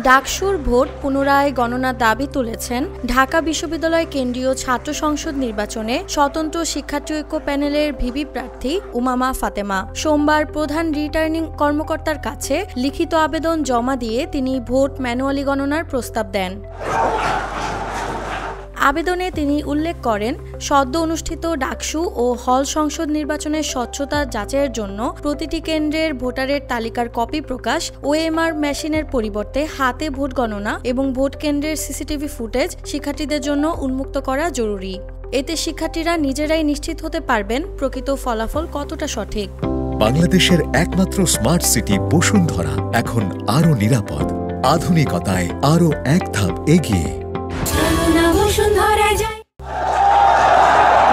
ডাকসুর ভোট পুনরায় গণনার দাবি তুলেছেন ঢাকা বিশ্ববিদ্যালয় কেন্দ্রীয় ছাত্র সংসদ নির্বাচনে স্বতন্ত্র শিক্ষার্থী ঐক্য প্যানেলের ভিপি প্রার্থী উমামা ফাতেমা। সোমবার প্রধান রিটার্নিং কর্মকর্তার কাছে লিখিত আবেদন জমা দিয়ে তিনি ভোট ম্যানুয়ালি গণনার প্রস্তাব দেন। আবেদনে তিনি উল্লেখ করেন, সদ্য অনুষ্ঠিত ডাকসু ও হল সংসদ নির্বাচনের স্বচ্ছতা যাচাইয়ের জন্য প্রতিটি কেন্দ্রের ভোটারের তালিকার কপি প্রকাশ, ওএমআর মেশিনের পরিবর্তে হাতে ভোট গণনা এবং ভোট কেন্দ্রের সিসিটিভি ফুটেজ শিক্ষার্থীদের জন্য উন্মুক্ত করা জরুরি। এতে শিক্ষার্থীরা নিজেরাই নিশ্চিত হতে পারবেন প্রকৃত ফলাফল কতটা সঠিক। বাংলাদেশের একমাত্র স্মার্ট সিটি বসুন্ধরা এখন আরো নিরাপদ, আধুনিকতায় আরো এক ধাপ এগিয়ে।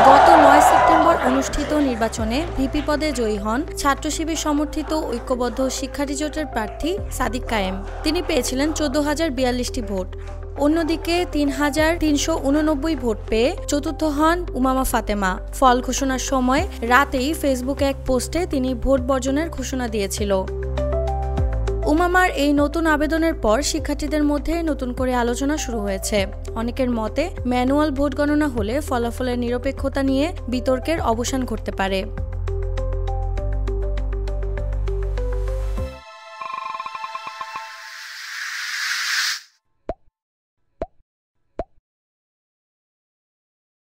গত ৯ সেপ্টেম্বর অনুষ্ঠিত নির্বাচনে ভিপি পদে জয়ী হন ছাত্র শিবির সমর্থিত ঐক্যবদ্ধ শিক্ষার্থী জোটের প্রার্থী সাদিক কায়েম। তিনি পেয়েছিলেন ১৪,০৪২টি ভোট। অন্যদিকে ৩,৩৮৯ ভোট পেয়ে চতুর্থ হন উমামা ফাতেমা। ফল ঘোষণার সময় রাতেই ফেসবুকে এক পোস্টে তিনি ভোট বর্জনের ঘোষণা দিয়েছিল। উমামার এই নতুন আবেদনের পর শিক্ষার্থীদের মধ্যে নতুন করে আলোচনা শুরু হয়েছে। অনেকের মতে ম্যানুয়াল ভোট গণনা হলে ফলাফলের নিরপেক্ষতা নিয়ে বিতর্কের অবসান ঘটতে পারে।